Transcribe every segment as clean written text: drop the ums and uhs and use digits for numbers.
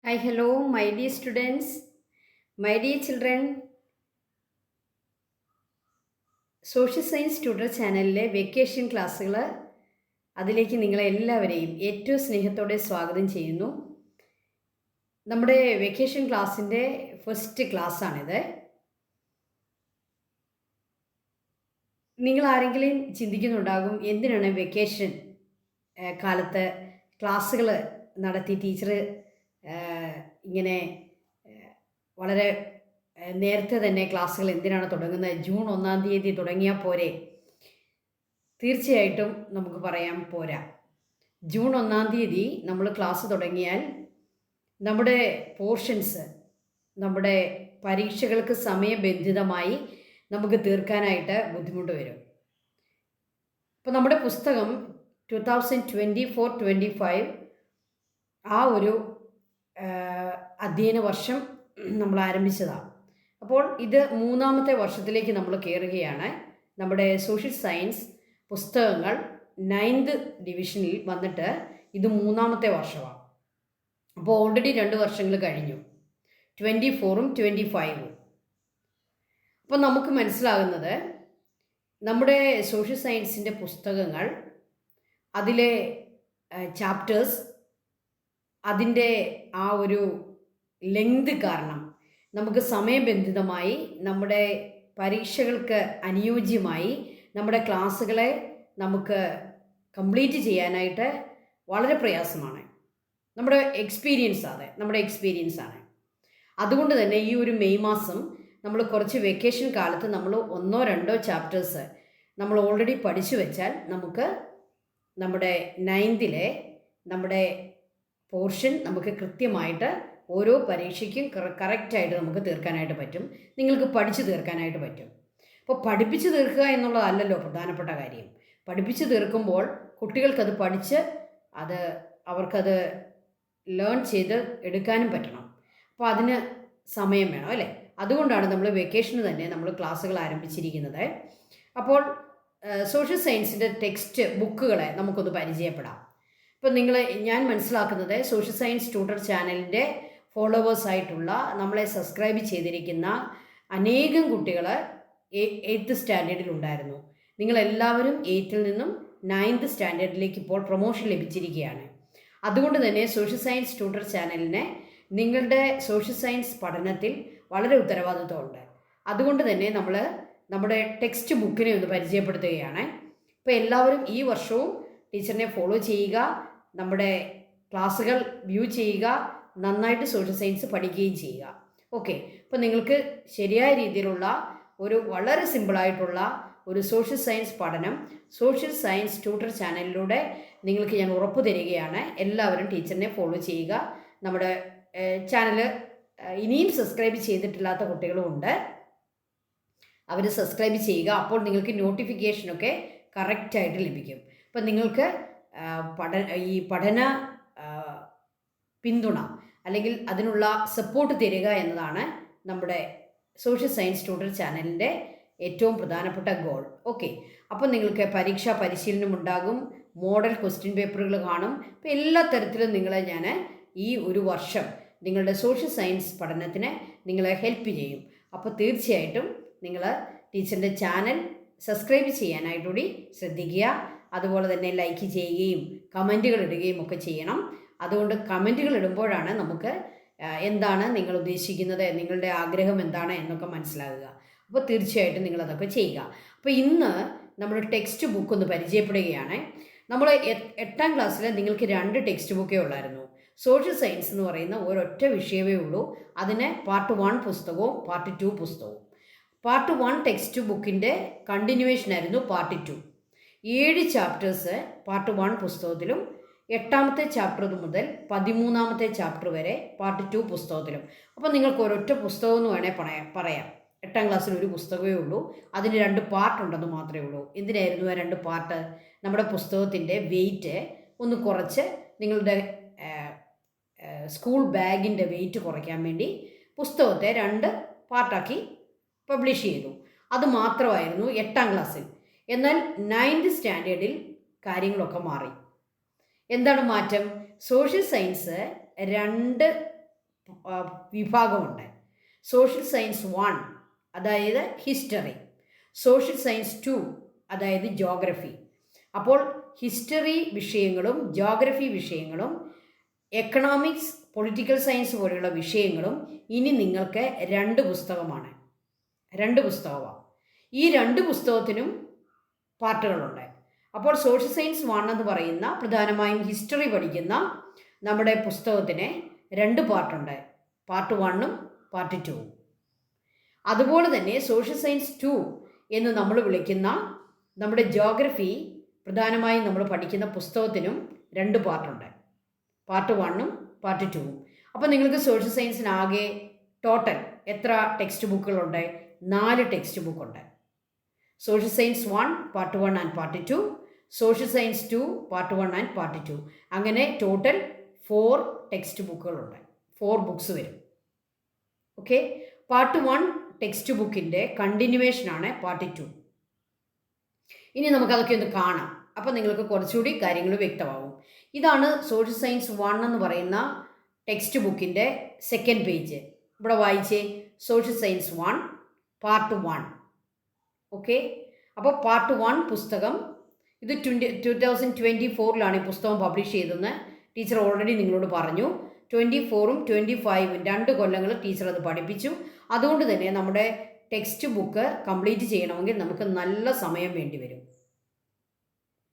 Hi, hello, my dear students, my dear children. Social science tutor ചാനലിലെ vacation ക്ലാസ്സുകൾ അതിലേക്ക് നിങ്ങളെ എല്ലാവരെയും ഏറ്റവും സ്നേഹത്തോടെ സ്വാഗതം ചെയ്യുന്നു. നമ്മുടെ വെക്കേഷൻ ക്ലാസ്സിൻ്റെ ഫസ്റ്റ് ക്ലാസ്സാണിത്. നിങ്ങൾ ആരെങ്കിലും ചിന്തിക്കുന്നുണ്ടാകും, എന്തിനാണ് വെക്കേഷൻ കാലത്ത് ക്ലാസ്സുകൾ നടത്തി ടീച്ചർ ഇങ്ങനെ വളരെ നേരത്തെ തന്നെ ക്ലാസ്സുകൾ എന്തിനാണ് തുടങ്ങുന്നത്? ജൂൺ 1-ാം തീയതി തുടങ്ങിയാൽ പോരെ? തീർച്ചയായിട്ടും നമുക്ക് പറയാം പോരാ. ജൂൺ 1-ാം തീയതി നമ്മൾ ക്ലാസ് തുടങ്ങിയാൽ നമ്മുടെ പോർഷൻസ്, നമ്മുടെ പരീക്ഷകൾക്ക് സമയബന്ധിതമായി നമുക്ക് തീർക്കാനായിട്ട് ബുദ്ധിമുട്ട് വരും. ഇപ്പോൾ നമ്മുടെ പുസ്തകം 2024-25 ആ ഒരു അധ്യയന വർഷം നമ്മൾ ആരംഭിച്ചതാണ്. അപ്പോൾ ഇത് 3-ാമത്തെ വർഷത്തിലേക്ക് നമ്മൾ കയറുകയാണ്. നമ്മുടെ സോഷ്യൽ സയൻസ് പുസ്തകങ്ങൾ 9th ഡിവിഷനിൽ വന്നിട്ട് ഇത് 3-ാമത്തെ വർഷമാണ്. അപ്പോൾ ഓൾറെഡി 2 വർഷങ്ങൾ കഴിഞ്ഞു, 24-ഉം 25-ഉം. അപ്പോൾ നമുക്ക് മനസ്സിലാകുന്നത് നമ്മുടെ സോഷ്യൽ സയൻസിൻ്റെ പുസ്തകങ്ങൾ, അതിലെ ചാപ്റ്റേഴ്സ്, അതിൻ്റെ ആ ഒരു ലെങ്ത് കാരണം നമുക്ക് സമയബന്ധിതമായി നമ്മുടെ പരീക്ഷകൾക്ക് അനുയോജ്യമായി നമ്മുടെ ക്ലാസ്സുകളെ നമുക്ക് കംപ്ലീറ്റ് ചെയ്യാനായിട്ട് വളരെ പ്രയാസമാണ്. നമ്മുടെ എക്സ്പീരിയൻസ് ആണ്. അതുകൊണ്ട് തന്നെ ഈ ഒരു മെയ് മാസം നമ്മൾ കുറച്ച് വെക്കേഷൻ കാലത്ത് നമ്മൾ 1-2 ചാപ്റ്റേഴ്സ് നമ്മൾ ഓൾറെഡി പഠിച്ചു വെച്ചാൽ നമുക്ക് നമ്മുടെ 9th നമ്മുടെ പോർഷൻ നമുക്ക് കൃത്യമായിട്ട് ഓരോ പരീക്ഷയ്ക്കും കറക്റ്റായിട്ട് നമുക്ക് തീർക്കാനായിട്ട് പറ്റും. നിങ്ങൾക്ക് പഠിച്ചു തീർക്കാനായിട്ട് പറ്റും. അപ്പോൾ പഠിപ്പിച്ച് തീർക്കുക എന്നുള്ളതല്ലല്ലോ പ്രധാനപ്പെട്ട കാര്യം. പഠിപ്പിച്ച് തീർക്കുമ്പോൾ കുട്ടികൾക്കത് പഠിച്ച് അവർക്കത് ലേൺ ചെയ്ത് എടുക്കാനും പറ്റണം. അപ്പോൾ അതിന് സമയം വേണം അല്ലേ? അതുകൊണ്ടാണ് നമ്മൾ വെക്കേഷന് തന്നെ നമ്മൾ ക്ലാസ്സുകൾ ആരംഭിച്ചിരിക്കുന്നത്. അപ്പോൾ സോഷ്യൽ സയൻസിൻ്റെ ടെക്സ്റ്റ് ബുക്കുകളെ നമുക്കൊന്ന് പരിചയപ്പെടാം. ഇപ്പം ഞാൻ മനസ്സിലാക്കുന്നത് സോഷ്യൽ സയൻസ് ട്യൂട്ടർ ചാനലിൻ്റെ ഫോളോവേഴ്സായിട്ടുള്ള, നമ്മളെ സബ്സ്ക്രൈബ് ചെയ്തിരിക്കുന്ന അനേകം കുട്ടികൾ 8th സ്റ്റാൻഡേർഡിലുണ്ടായിരുന്നു. നിങ്ങളെല്ലാവരും 8th നിന്നും 9th സ്റ്റാൻഡേർഡിലേക്ക് ഇപ്പോൾ പ്രൊമോഷൻ ലഭിച്ചിരിക്കുകയാണ്. അതുകൊണ്ട് തന്നെ സോഷ്യൽ സയൻസ് ട്യൂട്ടർ ചാനലിന് നിങ്ങളുടെ സോഷ്യൽ സയൻസ് പഠനത്തിൽ വളരെ ഉത്തരവാദിത്വമുണ്ട്. അതുകൊണ്ട് തന്നെ നമ്മൾ നമ്മുടെ ടെക്സ്റ്റ് ബുക്കിനെ ഒന്ന് പരിചയപ്പെടുത്തുകയാണ്. ഇപ്പോൾ എല്ലാവരും ഈ വർഷവും ടീച്ചറിനെ ഫോളോ ചെയ്യുക, നമ്മുടെ ക്ലാസ്സുകൾ വ്യൂ ചെയ്യുക, നന്നായിട്ട് സോഷ്യൽ സയൻസ് പഠിക്കുകയും ചെയ്യുക. ഓക്കെ, അപ്പോൾ നിങ്ങൾക്ക് ശരിയായ രീതിയിലുള്ള ഒരു വളരെ സിമ്പിളായിട്ടുള്ള ഒരു സോഷ്യൽ സയൻസ് പഠനം സോഷ്യൽ സയൻസ് ട്യൂട്ടർ ചാനലിലൂടെ നിങ്ങൾക്ക് ഞാൻ ഉറപ്പ് തരികയാണ്. എല്ലാവരും ടീച്ചറിനെ ഫോളോ ചെയ്യുക. നമ്മുടെ ചാനൽ ഇനിയും സബ്സ്ക്രൈബ് ചെയ്തിട്ടില്ലാത്ത കുട്ടികളുമുണ്ട്, അവർ സബ്സ്ക്രൈബ് ചെയ്യുക. അപ്പോൾ നിങ്ങൾക്ക് നോട്ടിഫിക്കേഷനൊക്കെ കറക്റ്റായിട്ട് ലഭിക്കും. അപ്പം നിങ്ങൾക്ക് ഈ പഠന പിന്തുണ അല്ലെങ്കിൽ അതിനുള്ള സപ്പോർട്ട് തരിക എന്നതാണ് നമ്മുടെ സോഷ്യൽ സയൻസ് ട്യൂട്ടർ ചാനലിൻ്റെ ഏറ്റവും പ്രധാനപ്പെട്ട ഗോൾ. ഓക്കെ, അപ്പോൾ നിങ്ങൾക്ക് പരീക്ഷാ പരിശീലനം ഉണ്ടാകും, മോഡൽ ക്വസ്റ്റ്യൻ പേപ്പറുകൾ കാണും. അപ്പോൾ എല്ലാ തരത്തിലും നിങ്ങളെ ഞാൻ ഈ ഒരു വർഷം നിങ്ങളുടെ സോഷ്യൽ സയൻസ് പഠനത്തിന് നിങ്ങളെ ഹെൽപ്പ് ചെയ്യും. അപ്പോൾ തീർച്ചയായിട്ടും നിങ്ങൾ ടീച്ചറിൻ്റെ ചാനൽ സബ്സ്ക്രൈബ് ചെയ്യാനായിട്ടുകൂടി ശ്രദ്ധിക്കുക. അതുപോലെ തന്നെ ലൈക്ക് ചെയ്യുകയും കമൻറ്റുകൾ ഇടുകയും ഒക്കെ ചെയ്യണം. അതുകൊണ്ട് കമൻറ്റുകൾ ഇടുമ്പോഴാണ് നമുക്ക് എന്താണ് നിങ്ങൾ ഉദ്ദേശിക്കുന്നത്, നിങ്ങളുടെ ആഗ്രഹം എന്താണ് എന്നൊക്കെ മനസ്സിലാകുക. അപ്പോൾ തീർച്ചയായിട്ടും നിങ്ങളതൊക്കെ ചെയ്യുക. അപ്പോൾ ഇന്ന് നമ്മൾ ടെക്സ്റ്റ് ബുക്ക് ഒന്ന് പരിചയപ്പെടുകയാണ്. നമ്മൾ 8ാം ക്ലാസ്സിൽ നിങ്ങൾക്ക് 2 ടെക്സ്റ്റ് ബുക്കേ ഉള്ളായിരുന്നു. സോഷ്യൽ സയൻസ് എന്ന് പറയുന്ന ഒരൊറ്റ വിഷയമേ ഉള്ളൂ. അതിന് പാർട്ട് 1 പുസ്തകവും പാർട്ട് 2 പുസ്തകവും. പാർട്ട് 1 ടെക്സ്റ്റ് ബുക്കിൻ്റെ കണ്ടിന്യൂവേഷനായിരുന്നു പാർട്ട് 2. 7 ചാപ്റ്റേഴ്സ് പാർട്ട് 1 പുസ്തകത്തിലും 8ാമത്തെ ചാപ്റ്റർ മുതൽ 13ാമത്തെ ചാപ്റ്റർ വരെ പാർട്ട് 2 പുസ്തകത്തിലും. അപ്പോൾ നിങ്ങൾക്ക് ഒരൊറ്റ പുസ്തകം എന്ന് വേണേൽ പറയാം. 8ാം ക്ലാസ്സിൽ ഒരു പുസ്തകമേ ഉള്ളൂ, അതിന് 2 പാർട്ട് ഉണ്ടെന്ന് മാത്രമേ ഉള്ളൂ. എന്തിനായിരുന്നു ആ 2 പാർട്ട്? നമ്മുടെ പുസ്തകത്തിൻ്റെ വെയിറ്റ് ഒന്ന് കുറച്ച് നിങ്ങളുടെ സ്കൂൾ ബാഗിൻ്റെ വെയിറ്റ് കുറയ്ക്കാൻ വേണ്ടി പുസ്തകത്തെ 2 പാർട്ടാക്കി പബ്ലിഷ് ചെയ്തു. അത് മാത്രമായിരുന്നു 8ാം ക്ലാസ്സിൽ. എന്നാൽ 9th സ്റ്റാൻഡേർഡിൽ കാര്യങ്ങളൊക്കെ മാറി. എന്താണ് മാറ്റം? സോഷ്യൽ സയൻസ് 2 വിഭാഗമുണ്ട്. സോഷ്യൽ സയൻസ് 1 അതായത് ഹിസ്റ്ററി, സോഷ്യൽ സയൻസ് 2 അതായത് ജോഗ്രഫി. അപ്പോൾ ഹിസ്റ്ററി വിഷയങ്ങളും ജോഗ്രഫി വിഷയങ്ങളും എക്കണോമിക്സ്, പൊളിറ്റിക്കൽ സയൻസ് പോലെയുള്ള വിഷയങ്ങളും ഇനി നിങ്ങൾക്ക് 2 പുസ്തകമാണ്. 2 പുസ്തകമാണ്. ഈ 2 പുസ്തകത്തിനും പാർട്ടുകളുണ്ട്. അപ്പോൾ സോഷ്യൽ സയൻസ് 1 എന്ന് പറയുന്ന പ്രധാനമായും ഹിസ്റ്ററി പഠിക്കുന്ന നമ്മുടെ പുസ്തകത്തിന് 2 പാർട്ടുണ്ട്. Part 1ഉം part 2ഉം. അതുപോലെ തന്നെ സോഷ്യൽ സയൻസ് 2 എന്ന് നമ്മൾ വിളിക്കുന്ന നമ്മുടെ ജോഗ്രഫി പ്രധാനമായും നമ്മൾ പഠിക്കുന്ന പുസ്തകത്തിനും 2 പാർട്ടുണ്ട്. പാർട്ട് 1ഉം പാർട്ട് 2ഉം. അപ്പോൾ നിങ്ങൾക്ക് സോഷ്യൽ സയൻസിനാകെ ടോട്ടൽ എത്ര ടെക്സ്റ്റ് ബുക്കുകളുണ്ട്? 4 ടെക്സ്റ്റ് ബുക്കുണ്ട്. Social science 1 part 1 and part 2, social science 2 part 1 and part 2. അങ്ങനെ ടോട്ടൽ 4 ടെക്സ്റ്റ് ബുക്കുകളുണ്ട്. 4 ബുക്സ് വരും. ഓക്കെ. പാർട്ട് 1 ടെക്സ്റ്റ് ബുക്കിൻ്റെ കണ്ടിന്യൂവേഷനാണ് പാർട്ട് 2. ഇനി നമുക്കതൊക്കെ ഒന്ന് കാണാം. അപ്പോൾ നിങ്ങൾക്ക് കുറച്ചുകൂടി കാര്യങ്ങൾ വ്യക്തമാവും. ഇതാണ് സോഷ്യൽ സയൻസ് 1 എന്ന് പറയുന്ന ടെക്സ്റ്റ് ബുക്കിൻ്റെ 2nd പേജ്. ഇവിടെ വായിച്ചേ, സോഷ്യൽ സയൻസ് 1 പാർട്ട് 1. ഓക്കെ. അപ്പോൾ പാർട്ട് 1 പുസ്തകം ഇത് 2024 ഈ പുസ്തകം പബ്ലിഷ് ചെയ്തതെന്ന് ടീച്ചർ ഓൾറെഡി നിങ്ങളോട് പറഞ്ഞു. 24ഉം 25ഉം 2 കൊല്ലങ്ങൾ ടീച്ചർ അത് പഠിപ്പിച്ചു. അതുകൊണ്ട് തന്നെ നമ്മുടെ ടെക്സ്റ്റ് ബുക്ക് കംപ്ലീറ്റ് ചെയ്യണമെങ്കിൽ നമുക്ക് നല്ല സമയം വേണ്ടി വരും.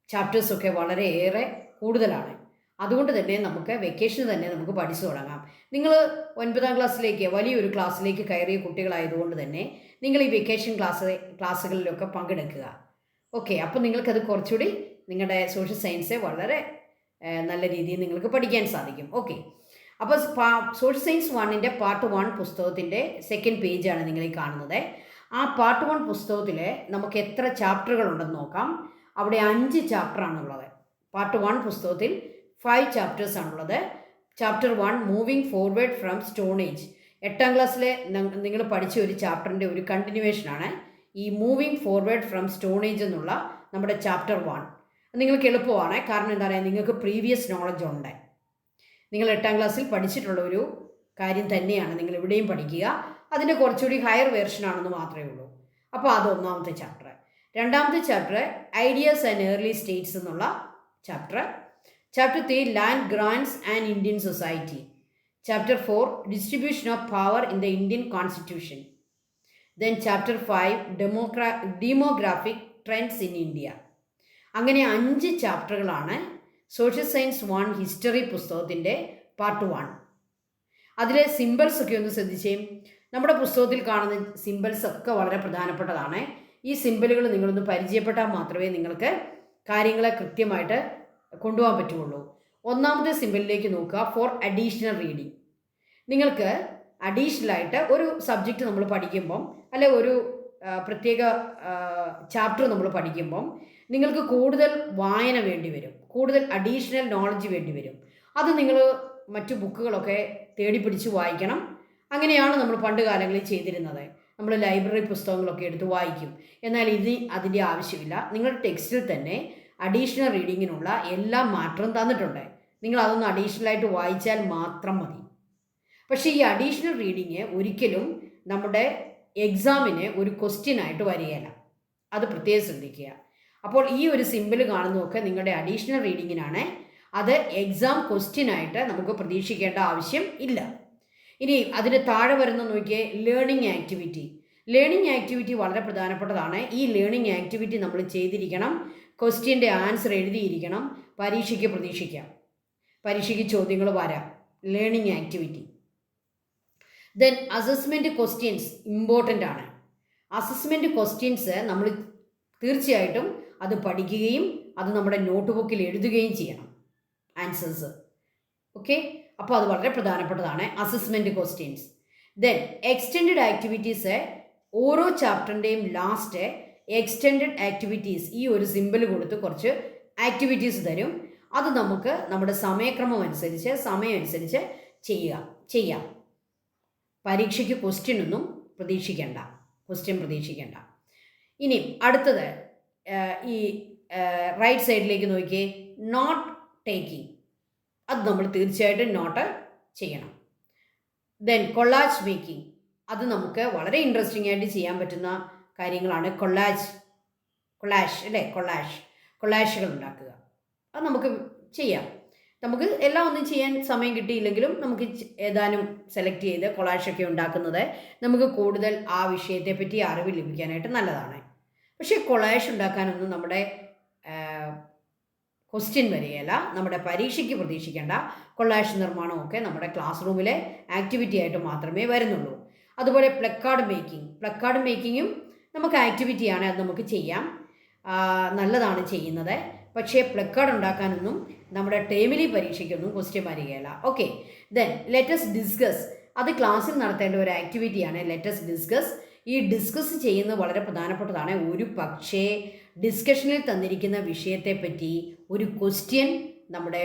ചാപ്റ്റേഴ്സൊക്കെ വളരെയേറെ കൂടുതലാണ്. അതുകൊണ്ട് തന്നെ നമുക്ക് വെക്കേഷന് തന്നെ നമുക്ക് പഠിച്ചു തുടങ്ങാം. നിങ്ങൾ 9ാം ക്ലാസ്സിലേക്ക്, വലിയൊരു ക്ലാസ്സിലേക്ക് കയറിയ കുട്ടികളായതുകൊണ്ട് തന്നെ നിങ്ങൾ ഈ വെക്കേഷൻ ക്ലാസ്സുകളിലൊക്കെ പങ്കെടുക്കുക. ഓക്കെ. അപ്പോൾ നിങ്ങൾക്കത് കുറച്ചുകൂടി നിങ്ങളുടെ സോഷ്യൽ സയൻസ് വളരെ നല്ല രീതിയിൽ നിങ്ങൾക്ക് പഠിക്കാൻ സാധിക്കും. ഓക്കെ. അപ്പോൾ സോഷ്യൽ സയൻസ് 1ൻ്റെ പാർട്ട് 1 പുസ്തകത്തിൻ്റെ 2nd പേജാണ് നിങ്ങൾ ഈ കാണുന്നത്. ആ പാർട്ട് 1 പുസ്തകത്തിൽ നമുക്ക് എത്ര ചാപ്റ്ററുകളുണ്ടെന്ന് നോക്കാം. അവിടെ 5 ചാപ്റ്ററാണുള്ളത്. പാർട്ട് 1 പുസ്തകത്തിൽ 5 ചാപ്റ്റേഴ്സാണുള്ളത്. Chapter 1 moving forward from stone age. 8ാം ക്ലാസ്സിലെ നിങ്ങൾ പഠിച്ച ഒരു ചാപ്റ്ററിൻ്റെ ഒരു കണ്ടിന്യൂവേഷനാണ് ഈ moving forward from stone age എന്നുള്ള നമ്മുടെ ചാപ്റ്റർ 1. നിങ്ങൾക്ക് എളുപ്പമാണ്. കാരണം എന്താ പറയുക, നിങ്ങൾക്ക് പ്രീവിയസ് നോളജ് ഉണ്ട്. നിങ്ങൾ 8ാം ക്ലാസ്സിൽ പഠിച്ചിട്ടുള്ള ഒരു കാര്യം തന്നെയാണ് നിങ്ങൾ ഇവിടെയും പഠിക്കുക. അതിൻ്റെ കുറച്ചുകൂടി ഹയർ വേർഷനാണെന്ന് മാത്രമേ ഉള്ളൂ. അപ്പോൾ അത് 1ാമത്തെ ചാപ്റ്റർ. 2ാമത്തെ chapter ideas and early states എന്നുള്ള chapter. Chapter 3 land grants and Indian society. Chapter 4 distribution of power in the Indian constitution. Then chapter 5 demographic trends in India. അങ്ങനെ 5 ചാപ്റ്ററുകളാണ് സോഷ്യൽ സയൻസ് 1 ഹിസ്റ്ററി പുസ്തകത്തിൻ്റെ പാർട്ട് 1. അതിലെ സിമ്പിൾസൊക്കെ ഒന്ന് ശ്രദ്ധിച്ചേ. നമ്മുടെ പുസ്തകത്തിൽ കാണുന്ന സിമ്പിൾസ് ഒക്കെ വളരെ പ്രധാനപ്പെട്ടതാണ്. ഈ സിമ്പിളുകൾ നിങ്ങളൊന്ന് പരിചയപ്പെട്ടാൽ മാത്രമേ നിങ്ങൾക്ക് കാര്യങ്ങളെ കൃത്യമായിട്ട് കൊണ്ടുപോകാൻ പറ്റുള്ളൂ. 1ാമത്തെ സിമ്പിളിലേക്ക് നോക്കുക. For additional reading. നിങ്ങൾക്ക് അഡീഷണലായിട്ട് ഒരു സബ്ജക്റ്റ് നമ്മൾ പഠിക്കുമ്പം അല്ലെ ഒരു പ്രത്യേക ചാപ്റ്റർ നമ്മൾ പഠിക്കുമ്പം നിങ്ങൾക്ക് കൂടുതൽ വായന വേണ്ടി വരും, കൂടുതൽ അഡീഷണൽ നോളജ് വേണ്ടി വരും. അത് നിങ്ങൾ മറ്റു ബുക്കുകളൊക്കെ തേടിപ്പിടിച്ച് വായിക്കണം. അങ്ങനെയാണ് നമ്മൾ പണ്ട് കാലങ്ങളിൽ ചെയ്തിരുന്നത്. നമ്മൾ ലൈബ്രറി പുസ്തകങ്ങളൊക്കെ എടുത്ത് വായിക്കും. എന്നാൽ അതിൻ്റെ ആവശ്യമില്ല. നിങ്ങളുടെ ടെക്സ്റ്റിൽ തന്നെ അഡീഷണൽ റീഡിങ്ങിനുള്ള എല്ലാ മാറ്ററും തന്നിട്ടുണ്ട്. നിങ്ങൾ അതൊന്ന് അഡീഷണലായിട്ട് വായിച്ചാൽ മാത്രം മതി. പക്ഷേ ഈ അഡീഷണൽ റീഡിങ് ഒരിക്കലും നമ്മുടെ എക്സാമിന് ഒരു ക്വസ്റ്റ്യനായിട്ട് വരികയില്ല. അത് പ്രത്യേകം ശ്രദ്ധിക്കുക. അപ്പോൾ ഈ ഒരു സിമ്പിൾ കാണുന്നതൊക്കെ നിങ്ങളുടെ അഡീഷണൽ റീഡിങ്ങിനാണ്. അത് എക്സാം ക്വസ്റ്റ്യനായിട്ട് നമുക്ക് പ്രതീക്ഷിക്കേണ്ട ആവശ്യം ഇല്ല. ഇനി അതിന് താഴെ വരുന്ന നോക്കിയേ, ലേണിംഗ് ആക്ടിവിറ്റി. ലേണിംഗ് ആക്ടിവിറ്റി വളരെ പ്രധാനപ്പെട്ടതാണ്. ഈ ലേണിംഗ് ആക്ടിവിറ്റി നമ്മൾ ചെയ്തിരിക്കണം. ക്വസ്റ്റ്യൻ്റെ ആൻസർ എഴുതിയിരിക്കണം. പരീക്ഷയ്ക്ക് പ്രതീക്ഷിക്കാം, പരീക്ഷയ്ക്ക് ചോദ്യങ്ങൾ വരാം. Learning activity. Then assessment questions important ആണ്. അസസ്മെൻറ്റ് ക്വസ്റ്റ്യൻസ് നമ്മൾ തീർച്ചയായിട്ടും അത് പഠിക്കുകയും അത് നമ്മുടെ നോട്ട് ബുക്കിൽ എഴുതുകയും ചെയ്യണം, ആൻസേഴ്സ്. ഓക്കെ. അപ്പോൾ അത് വളരെ പ്രധാനപ്പെട്ടതാണ്, assessment questions. Then extended activities. ഓരോ ചാപ്റ്ററിൻ്റെയും ലാസ്റ്റ് എക്സ്റ്റെൻഡഡ് ആക്ടിവിറ്റീസ് ഈ ഒരു സിമ്പിൾ കൊടുത്ത് കുറച്ച് ആക്ടിവിറ്റീസ് തരും. അത് നമുക്ക് നമ്മുടെ സമയം അനുസരിച്ച് ചെയ്യാം. പരീക്ഷയ്ക്ക് ക്വസ്റ്റ്യൻ പ്രതീക്ഷിക്കേണ്ട. ഇനി അടുത്തത് ഈ റൈറ്റ് സൈഡിലേക്ക് നോക്കിയേ, നോട്ട് ടേക്കിംഗ്. അത് നമ്മൾ തീർച്ചയായിട്ടും നോട്ട് ചെയ്യണം. ദെൻ കൊള്ളാജ് മേക്കിംഗ്, അത് നമുക്ക് വളരെ ഇൻട്രസ്റ്റിംഗ് ആയിട്ട് ചെയ്യാൻ പറ്റുന്ന കാര്യങ്ങളാണ്. കൊള്ളാഷുകൾ ഉണ്ടാക്കുക, അത് നമുക്ക് ചെയ്യാം. നമുക്ക് എല്ലാം ഒന്നും ചെയ്യാൻ സമയം കിട്ടിയില്ലെങ്കിലും നമുക്ക് ഏതാനും സെലക്ട് ചെയ്ത് കൊളാഷൊക്കെ ഉണ്ടാക്കുന്നത് നമുക്ക് കൂടുതൽ ആ വിഷയത്തെപ്പറ്റി അറിവ് ലഭിക്കാനായിട്ട് നല്ലതാണ്. പക്ഷേ കൊളാഷ് ഉണ്ടാക്കാനൊന്നും നമ്മുടെ ക്വസ്റ്റ്യൻ വരികയില്ല. നമ്മുടെ പരീക്ഷയ്ക്ക് പ്രതീക്ഷിക്കേണ്ട കൊളാഷ് നിർമ്മാണമൊക്കെ നമ്മുടെ ക്ലാസ് റൂമിലെ ആക്ടിവിറ്റി ആയിട്ട് മാത്രമേ വരുന്നുള്ളൂ. അതുപോലെ പ്ലക്കാർഡ് മേക്കിങ്ങും നമുക്ക് ആക്ടിവിറ്റിയാണ്, അത് നമുക്ക് ചെയ്യാം, നല്ലതാണ് ചെയ്യുന്നത്. പക്ഷേ പ്ലക്കാർഡ് ഉണ്ടാക്കാനൊന്നും നമ്മുടെ ടേമിലി പരീക്ഷയ്ക്കൊന്നും ക്വസ്റ്റ്യൻ വരികയില്ല. ഓക്കെ, ദെൻ ലെറ്റസ് ഡിസ്കസ്, അത് ക്ലാസ്സിൽ നടത്തേണ്ട ഒരു ആക്ടിവിറ്റിയാണ് ലെറ്റസ് ഡിസ്കസ്. ഈ ഡിസ്കസ് ചെയ്യുന്നത് വളരെ പ്രധാനപ്പെട്ടതാണ്. ഒരു പക്ഷേ ഡിസ്കഷനിൽ തന്നിരിക്കുന്ന വിഷയത്തെപ്പറ്റി ഒരു ക്വസ്റ്റ്യൻ നമ്മുടെ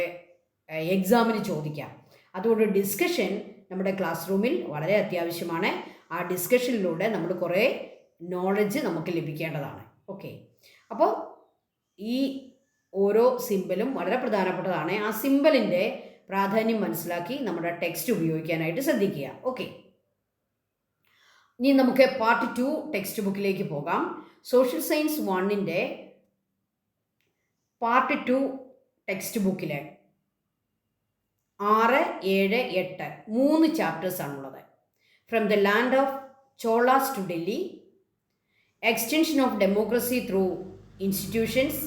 എക്സാമിന് ചോദിക്കാം. അതുകൊണ്ട് ഡിസ്കഷൻ നമ്മുടെ ക്ലാസ് റൂമിൽ വളരെ അത്യാവശ്യമാണ്. ആ ഡിസ്കഷനിലൂടെ നമ്മൾ കുറേ നോളജ് നമുക്ക് ലഭിക്കേണ്ടതാണ്. ഓക്കെ, അപ്പോൾ ഈ ഓരോ സിമ്പലും വളരെ പ്രധാനപ്പെട്ടതാണ്. ആ സിമ്പലിൻ്റെ പ്രാധാന്യം മനസ്സിലാക്കി നമ്മുടെ ടെക്സ്റ്റ് ഉപയോഗിക്കാനായിട്ട് ശ്രദ്ധിക്കുക. ഓക്കെ, ഇനി നമുക്ക് പാർട്ട് 2 ടെക്സ്റ്റ് ബുക്കിലേക്ക് പോകാം. സോഷ്യൽ സയൻസ് 1ൻ്റെ പാർട്ട് 2 ടെക്സ്റ്റ് ബുക്കിൽ 6, 7, 8 3 ചാപ്റ്റേഴ്സാണുള്ളത്. From the land of Cholas to Delhi, extension of democracy through institutions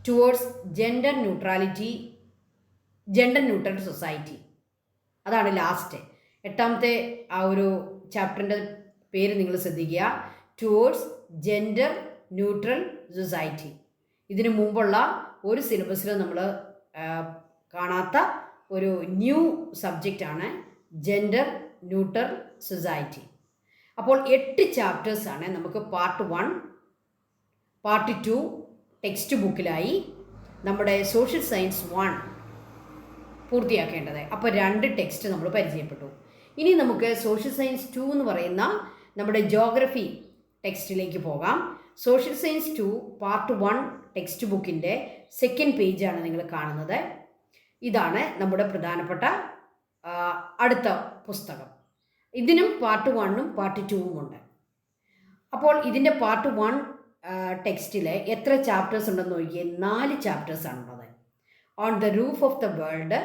towards gender neutral society. അതാണ് ലാസ്റ്റ് 8ാമത്തെ ആ ഒരു ചാപ്റ്ററിൻ്റെ പേര് നിങ്ങൾ ശ്രദ്ധിക്കുക, ടുവേർഡ്സ് ജെൻഡർ ന്യൂട്രൽ സൊസൈറ്റി. ഇതിനു മുമ്പുള്ള ഒരു സിലബസിലും നമ്മൾ കാണാത്ത ഒരു ന്യൂ സബ്ജക്റ്റാണ് ജെൻഡർ ന്യൂട്രൽ സൊസൈറ്റി. അപ്പോൾ 8 ചാപ്റ്റേഴ്സാണ് നമുക്ക് പാർട്ട് 1 പാർട്ട് 2 ടെക്സ്റ്റ് ബുക്കിലായി നമ്മുടെ സോഷ്യൽ സയൻസ് 1 പൂർത്തിയാക്കേണ്ടത്. അപ്പോൾ 2 ടെക്സ്റ്റ് നമ്മൾ പരിചയപ്പെട്ടു. ഇനി നമുക്ക് സോഷ്യൽ സയൻസ് 2 എന്ന് പറയുന്ന നമ്മുടെ ജോഗ്രഫി ടെക്സ്റ്റിലേക്ക് പോകാം. സോഷ്യൽ സയൻസ് 2 പാർട്ട് 1 ടെക്സ്റ്റ് ബുക്കിൻ്റെ 2nd പേജാണ് നിങ്ങൾ കാണുന്നത്. ഇതാണ് നമ്മുടെ പ്രധാനപ്പെട്ട അടുത്ത പുസ്തകം. ഇതിനും പാർട്ട് 1ഉം പാർട്ട് 2ഉം ഉണ്ട്. അപ്പോൾ ഇതിൻ്റെ പാർട്ട് 1 ടെക്സ്റ്റിൽ എത്ര ചാപ്റ്റേഴ്സ് ഉണ്ടെന്ന് നോക്കിയാൽ 4 ചാപ്റ്റേഴ്സാണുള്ളത്. On the roof of the world,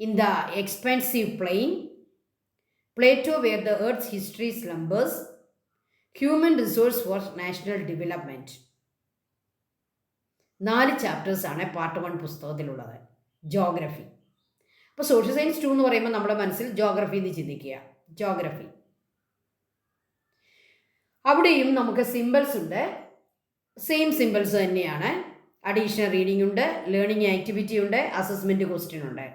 in the expansive plain, plateau where the earth's history slumbers, human resource for national development. 4 ചാപ്റ്റേഴ്സാണ് പാർട്ട് 1 പുസ്തകത്തിലുള്ളത്, ജോഗ്രഫി. അപ്പോൾ സോഷ്യൽ സയൻസ് 2 എന്ന് പറയുമ്പോൾ നമ്മുടെ മനസ്സിൽ ജോഗ്രഫി എന്ന് ചിന്തിക്കുക. ജോഗ്രഫി അവിടെയും നമുക്ക് സിമ്പിൾസ് ഉണ്ട്, സെയിം സിമ്പിൾസ് തന്നെയാണ്. അഡീഷണൽ റീഡിംഗ് ഉണ്ട്, ലേണിംഗ് ആക്ടിവിറ്റി ഉണ്ട്, അസസ്മെൻറ്റ് ക്വസ്റ്റ്യൻ ഉണ്ട്,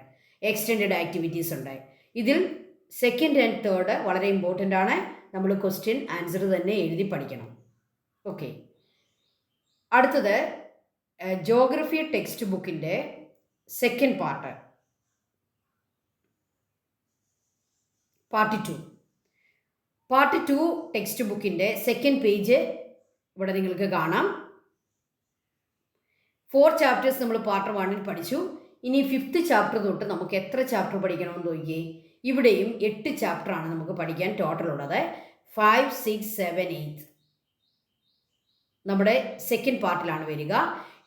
എക്സ്റ്റെൻഡഡ് ആക്ടിവിറ്റീസ് ഉണ്ട്. ഇതിൽ 2nd and 3rd വളരെ ഇമ്പോർട്ടൻ്റ് ആണ്. നമ്മൾ ക്വസ്റ്റ്യൻ ആൻസർ തന്നെ എഴുതി പഠിക്കണം. ഓക്കെ, അടുത്തത് ജോഗ്രഫി ടെക്സ്റ്റ് ബുക്കിൻ്റെ 2nd part, part 2. Part 2 text ബുക്കിൻ്റെ 2nd പേജ് ഇവിടെ നിങ്ങൾക്ക് കാണാം. 4 ചാപ്റ്റേഴ്സ് നമ്മൾ പാർട്ട് 1ൽ പഠിച്ചു. ഇനി 5th ചാപ്റ്റർ തൊട്ട് നമുക്ക് എത്ര ചാപ്റ്റർ പഠിക്കണമെന്ന് നോക്കിയേ. ഇവിടെയും 8 ചാപ്റ്ററാണ് നമുക്ക് പഠിക്കാൻ ടോട്ടൽ ഉള്ളത്. 5, 6, 7, 8 നമ്മുടെ 2nd പാർട്ടിലാണ് വരിക.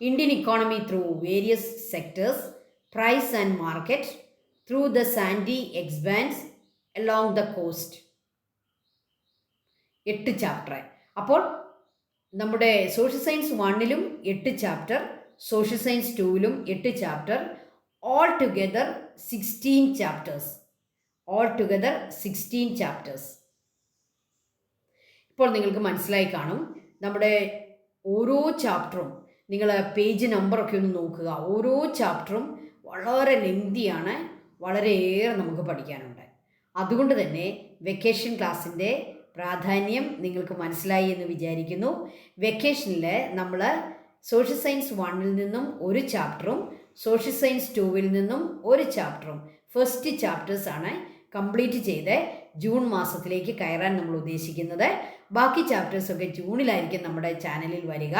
Indian economy through various sectors, price and market, through the sandy expanse along the coast. 8 chapter. അപ്പോൾ നമ്മുടെ സോഷ്യൽ സയൻസ് 1ലും 8 ചാപ്റ്റർ, സോഷ്യൽ സയൻസ് 2ലും 8 ചാപ്റ്റർ, ഓൾ ടുഗെദർ 16 ചാപ്റ്റേഴ്സ്. ഇപ്പോൾ നിങ്ങൾക്ക് മനസ്സിലായി കാണും. നമ്മുടെ ഓരോ ചാപ്റ്ററും നിങ്ങൾ പേജ് നമ്പറൊക്കെ ഒന്ന് നോക്കുക. ഓരോ ചാപ്റ്ററും വളരെ ലെങ്തിയാണ്, വളരെയേറെ നമുക്ക് പഠിക്കാനുണ്ട്. അതുകൊണ്ട് തന്നെ വെക്കേഷൻ ക്ലാസ്സിൻ്റെ പ്രാധാന്യം നിങ്ങൾക്ക് മനസ്സിലായി എന്ന് വിചാരിക്കുന്നു. വെക്കേഷനിൽ നമ്മൾ സോഷ്യൽ സയൻസ് 1ൽ നിന്നും 1 ചാപ്റ്ററും സോഷ്യൽ സയൻസ് 2ൽ നിന്നും 1 ചാപ്റ്ററും ഫസ്റ്റ് ചാപ്റ്റേഴ്സാണ് കംപ്ലീറ്റ് ചെയ്ത് ജൂൺ മാസത്തിലേക്ക് കയറാൻ നമ്മൾ ഉദ്ദേശിക്കുന്നത്. ബാക്കി ചാപ്റ്റേഴ്സൊക്കെ ജൂണിലായിരിക്കും നമ്മുടെ ചാനലിൽ വരിക.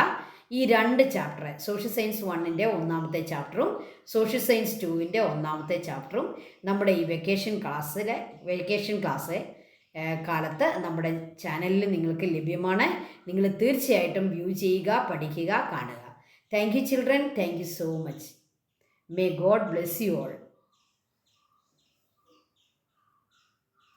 ഈ 2 ചാപ്റ്റർ സോഷ്യൽ സയൻസ് 1ൻ്റെ ഒന്നാമത്തെ ചാപ്റ്ററും സോഷ്യൽ സയൻസ് 2ൻ്റെ ഒന്നാമത്തെ ചാപ്റ്ററും നമ്മുടെ ഈ വെക്കേഷൻ ക്ലാസ് കാലത്ത് നമ്മുടെ ചാനലിൽ നിങ്ങൾക്ക് ലഭ്യമാണ്. നിങ്ങൾ തീർച്ചയായിട്ടും വ്യൂ ചെയ്യുക, പഠിക്കുക, കാണുക. Thank you children. Thank you so much. May God bless you all.